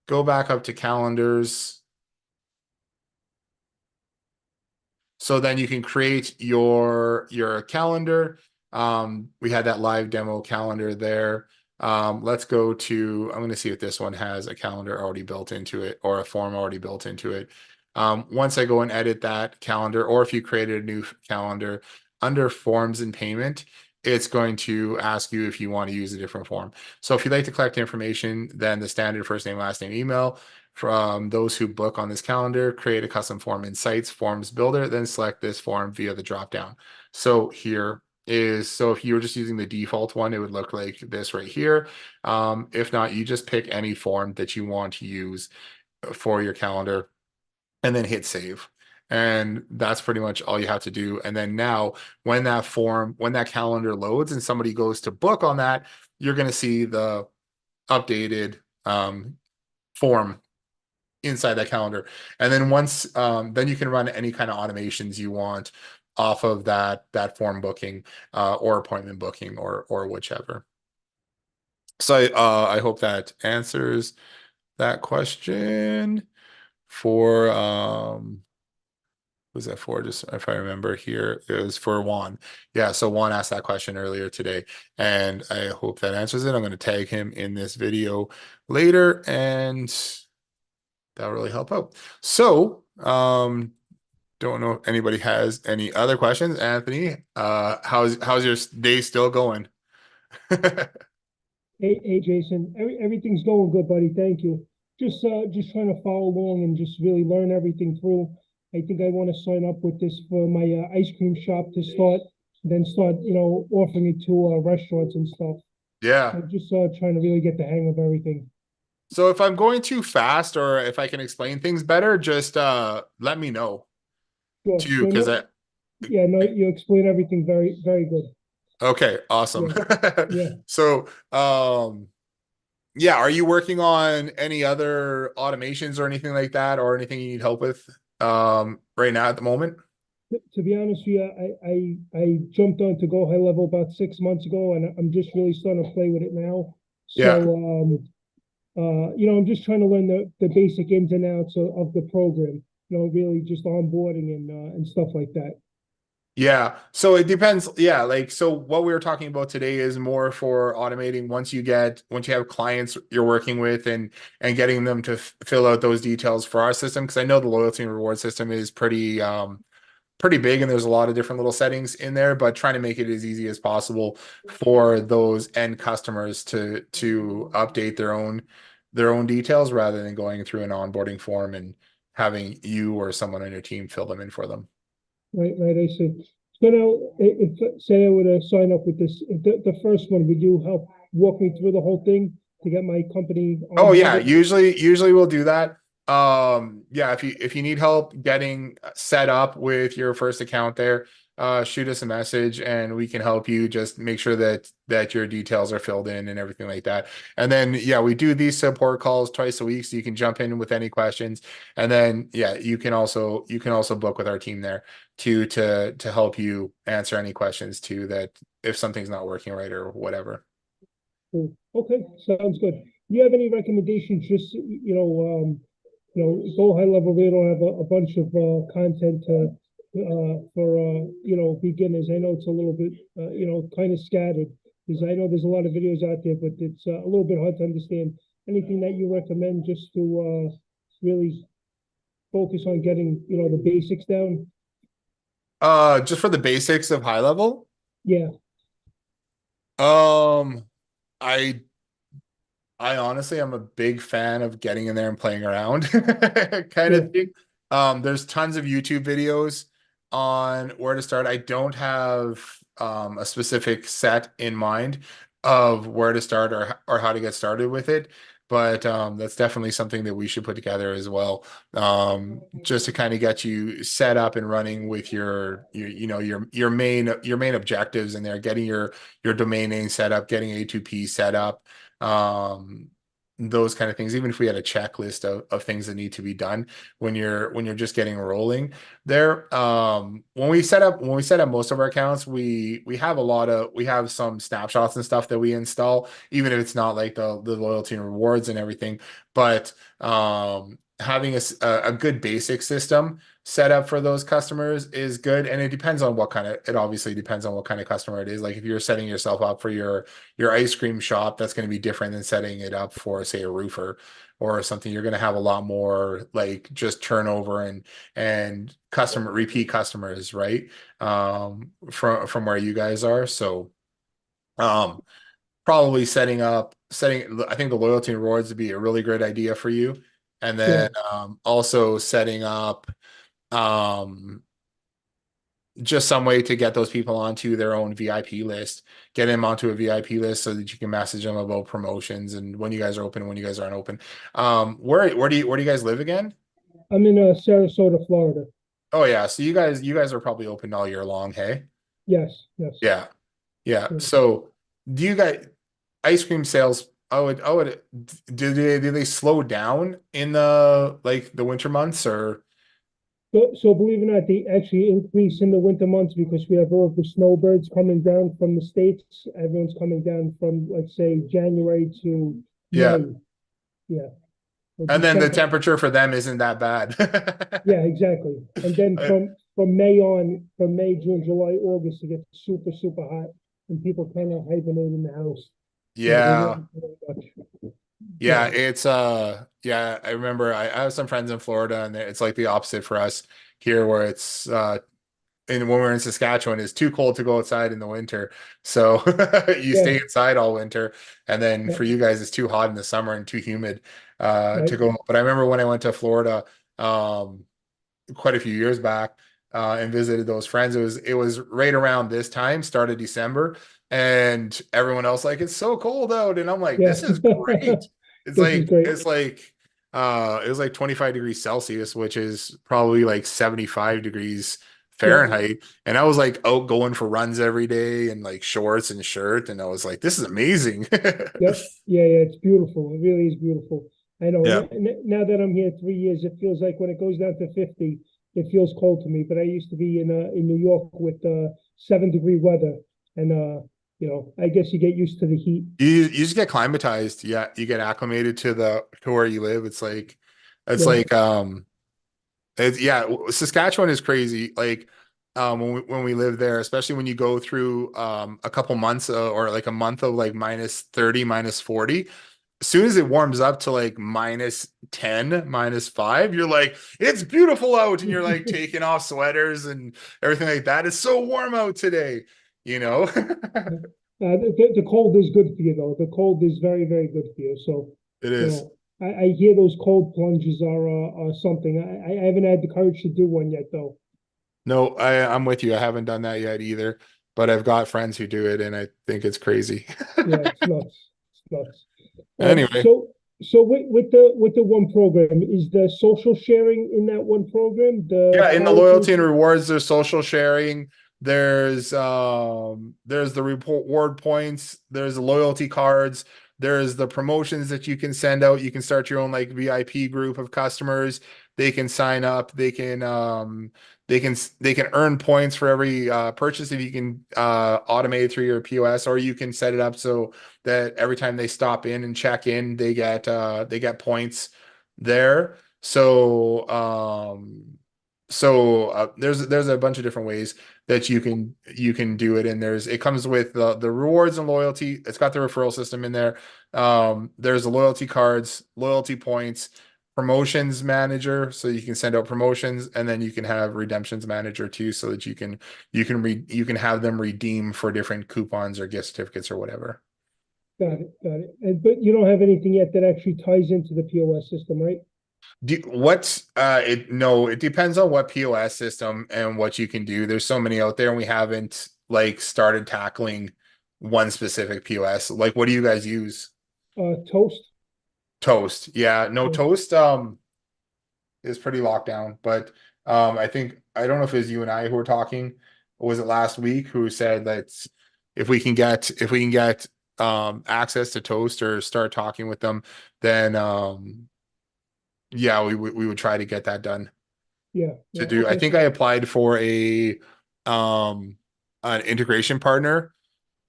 go back up to calendars. So then you can create your calendar. We had that live demo calendar there. Let's go to, I'm going to see if this one has a calendar already built into it or a form already built into it. Once I go and edit that calendar, or if you created a new calendar under forms and payment, it's going to ask you if you want to use a different form. So if you'd like to collect information, then the standard first name, last name, email from those who book on this calendar, create a custom form in Sites Forms Builder, then select this form via the dropdown. So here is, so if you were just using the default one, it would look like this right here. If not, you just pick any form that you want to use for your calendar and then hit save. And that's pretty much all you have to do. And then now when that form, when that calendar loads and somebody goes to book on that, you're going to see the updated form inside that calendar. And then once then you can run any kind of automations you want off of that form booking or appointment booking or whichever. So I hope that answers that question for was that for, just if I remember here, it was for Juan. Yeah, so Juan asked that question earlier today, and I hope that answers it. I'm going to tag him in this video later, and that'll really help out. So, don't know if anybody has any other questions. Anthony, how's your day still going? Hey, Jason, everything's going good, buddy. Thank you. Just trying to follow along and just really learn everything through. I think I want to sign up with this for my ice cream shop to start, then start, offering it to restaurants and stuff. Yeah. I'm just trying to really get the hang of everything. So if I'm going too fast or if I can explain things better, just let me know Sure. too, because No, yeah, no, you explain everything very, very good. okay, awesome. Yeah. So yeah, are you working on any other automations or anything like that, or anything you need help with right now at the moment? To be honest with you, I jumped on to Go High Level about 6 months ago, and I'm just really starting to play with it now. Yeah. So I'm just trying to learn the basic ins and outs of the program. Really just onboarding and stuff like that. Yeah, so it depends. Yeah, like, so what we were talking about today is more for automating once you have clients you're working with and getting them to fill out those details for our system, because I know the loyalty and reward system is pretty big, and there's a lot of different little settings in there, but trying to make it as easy as possible for those end customers to update their own details rather than going through an onboarding form and having you or someone on your team fill them in for them. Right. I see. So now, if say I were to sign up with this, the first one, would you help walk me through the whole thing to get my company Oh yeah, onboarded? usually we'll do that. Yeah, if you need help getting set up with your first account there, shoot us a message and we can help you just make sure that your details are filled in and everything like that. And then yeah, we do these support calls twice a week so you can jump in with any questions. And then yeah, you can also book with our team there to help you answer any questions too, that if something's not working right or whatever. Cool. Okay, sounds good. Do you have any recommendations? Just go high level. We don't have a bunch of content for beginners. I know it's a little bit kind of scattered because I know there's a lot of videos out there, but it's a little bit hard to understand. Anything that you recommend just to really focus on getting the basics down? Just for the basics of high level. Yeah, Um, I I honestly am a big fan of getting in there and playing around kind yeah, of thing. There's tons of YouTube videos on where to start. I don't have a specific set in mind of where to start or how to get started with it, but that's definitely something that we should put together as well. Just to kind of get you set up and running with your main objectives in there, getting your domain name set up, getting A2P set up, um those kind of things. Even if we had a checklist of things that need to be done when you're just getting rolling there. When we set up most of our accounts, we have some snapshots and stuff that we install, even if it's not like the loyalty and rewards and everything. But having a good basic system set up for those customers is good. And it obviously depends on what kind of customer it is. Like if you're setting yourself up for your ice cream shop, that's going to be different than setting it up for, say, a roofer or something. You're going to have a lot more like just turnover and customer repeat customers, right? From where you guys are. So um probably setting I think the loyalty and rewards would be a really great idea for you. And yeah. then also setting up um just some way to get those people onto their own VIP list, get them onto a VIP list so that you can message them about promotions and when you guys are open and when you guys aren't open. Where do you guys live again? I'm in Sarasota, Florida. Oh yeah, so you guys are probably open all year long, hey? Yes, yes. Yeah. Yeah. Yeah. So do you guys ice cream sales? I would do they slow down in the winter months or So believe it or not, they actually increase in the winter months because we have all of the snowbirds coming down from the States. Everyone's coming down from, let's say, January to yeah. May. Yeah. Or And then the December. temperature for them isn't that bad. Yeah, exactly. And then from May on, from May, June, July, August, it gets super, super hot and people kind of hibernate in the house. They Yeah. don't do much. Yeah, yeah, I remember I have some friends in Florida and it's like the opposite for us here where it's and when we're in Saskatchewan, it's too cold to go outside in the winter. So you Yeah, stay inside all winter. And then yeah, for you guys, it's too hot in the summer and too humid to right. go. But I remember when I went to Florida um quite a few years back and visited those friends. It was right around this time, start of December, and everyone else like it's so cold out, and I'm like, Yeah. this is great. It's This is like great. it's like it was like 25 degrees Celsius, which is probably like 75 degrees Yeah. Fahrenheit. And I was like out going for runs every day and like shorts and shirt. And I was like, this is amazing. Yep. Yeah, yeah, it's beautiful. It really is beautiful. I know. Yeah. Now that I'm here 3 years, it feels like when it goes down to 50, it feels cold to me. But I used to be in New York with 7 degree weather, and I guess you get used to the heat. You just get climatized. Yeah, you get acclimated to where you live. It's Yeah, like Saskatchewan is crazy. Like when we live there, especially when you go through a couple months or like a month of like -30, -40, as soon as it warms up to like -10, -5, you're like, it's beautiful out, and you're like taking off sweaters and everything like that. It's so warm out today, you know? the cold is good for you though. The cold is very, very good for you. So It you is. know, I hear those cold plunges are something. I haven't had the courage to do one yet though. No, I'm with you. I haven't done that yet either, but I've got friends who do it, and I think it's crazy. Yeah, it's nuts. It's nuts. Anyway, So with the one program, is the social sharing in that one program, the yeah, in the Power loyalty Tools? and rewards, there's social sharing. There's the reward points. There's the loyalty cards. There's the promotions that you can send out. You can start your own like VIP group of customers. They can sign up. They can earn points for every purchase if you can automate it through your POS, or you can set it up so that every time they stop in and check in, they get points there. So there's a bunch of different ways that you can do it, and it comes with the rewards and loyalty. It's got the referral system in there. There's the loyalty cards, loyalty points, promotions manager, so you can send out promotions, and then you can have redemptions manager too, so that you can have them redeem for different coupons or gift certificates or whatever. Got it, got it. But you don't have anything yet that actually ties into the POS system, right? It depends on what POS system and what you can do. There's so many out there, and we haven't like started tackling one specific POS. Like, what do you guys use? Toast. Toast. Yeah, no, Yeah. Toast is pretty locked down, but I don't know if it was you and I who were talking, or was it last week, who said that if we can get access to Toast or start talking with them, then yeah, we would try to get that done. Yeah, To yeah, do. I okay. think I applied for um an integration partner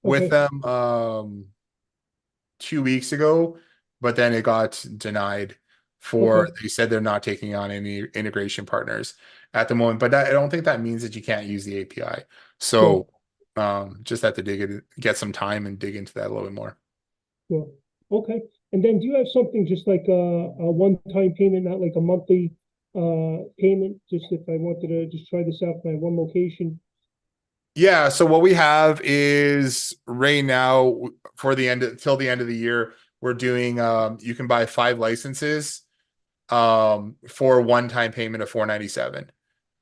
with Okay, them 2 weeks ago, but then it got denied okay, they said they're not taking on any integration partners at the moment. But I don't think that means that you can't use the API. sure, So just have to get some time and dig into that a little bit more. sure. Okay. And then do you have something just like a one-time payment, not like a monthly payment, just if I wanted to just try this out for my one location? Yeah, so what we have is right now for till the end of the year, we're doing you can buy 5 licenses for a one-time payment of $497.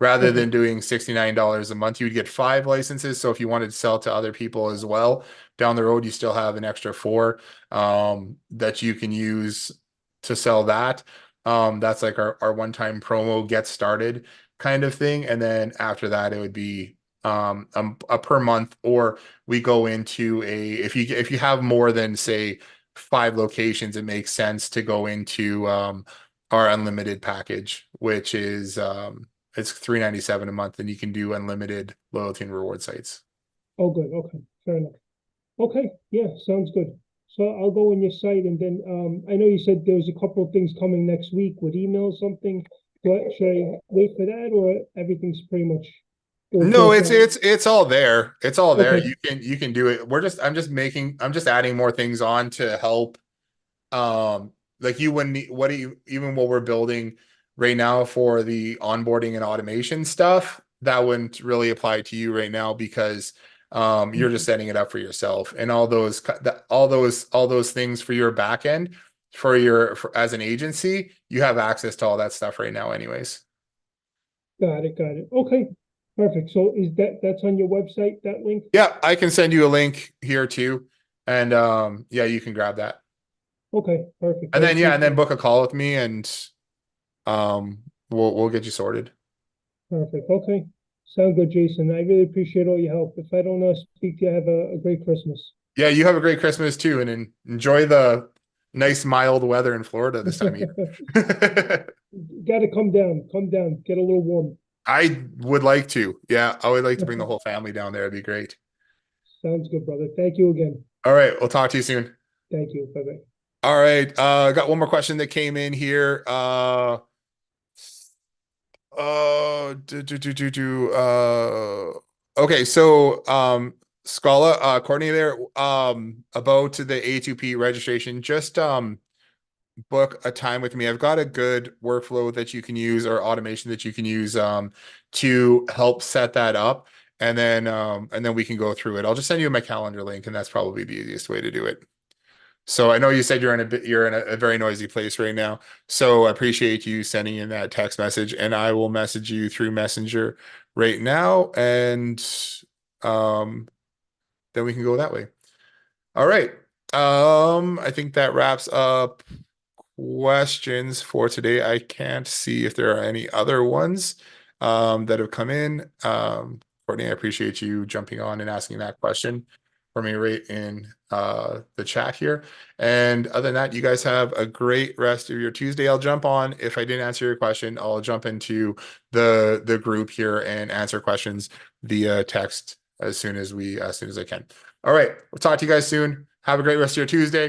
Rather Okay, than doing $69 a month, you would get 5 licenses. So if you wanted to sell to other people as well, down the road, you still have an extra four that you can use to sell that. That's like our one-time promo get started kind of thing. And then after that, it would be a per month, or we go into if you have more than say 5 locations, it makes sense to go into our unlimited package, which is it's $397 a month, and you can do unlimited loyalty and reward sites. oh, good, okay, fair enough. Okay, yeah, sounds good. So I'll go on your site and then, I know you said there was a couple of things coming next week with email something. What, should I wait for that or everything's pretty much all No, built it's out? it's it's all there. It's all there. Okay, You can do it. I'm just adding more things on to help. Like you wouldn't need, what do you even what we're building right now for the onboarding and automation stuff, that wouldn't really apply to you right now, because you're just setting it up for yourself, and all those things for your back end, as an agency, you have access to all that stuff right now anyways. got it, got it. Okay, perfect. So that's on your website, that link? Yeah, I can send you a link here too, and yeah, you can grab that. Okay, perfect. And I then yeah, and appreciate then it. book a call with me, and we'll get you sorted. Perfect. Okay. Sound good, Jason. I really appreciate all your help. If I don't speak to you, have a great Christmas. Yeah, you have a great Christmas too, and enjoy the nice mild weather in Florida this time of year. Gotta come down, get a little warm. I would like to. Yeah, I would like to bring the whole family down there. It'd be great. Sounds good, brother. Thank you again. All right, we'll talk to you soon. Thank you. Bye bye. All right, I got one more question that came in here. Okay, so Scala, Courtney there, about the A2P registration, just book a time with me. I've got a good workflow that you can use, or automation that you can use to help set that up, and then we can go through it. I'll just send you my calendar link, and that's probably the easiest way to do it. So I know you said you're in a very noisy place right now. So I appreciate you sending in that text message, and I will message you through Messenger right now, and um then we can go that way. All right. I think that wraps up questions for today. I can't see if there are any other ones that have come in. Courtney, I appreciate you jumping on and asking that question for me right in the chat here. And other than that, you guys have a great rest of your Tuesday. I'll jump on. If I didn't answer your question, I'll jump into the group here and answer questions via text as soon as I can. All right, we'll talk to you guys soon. Have a great rest of your Tuesday.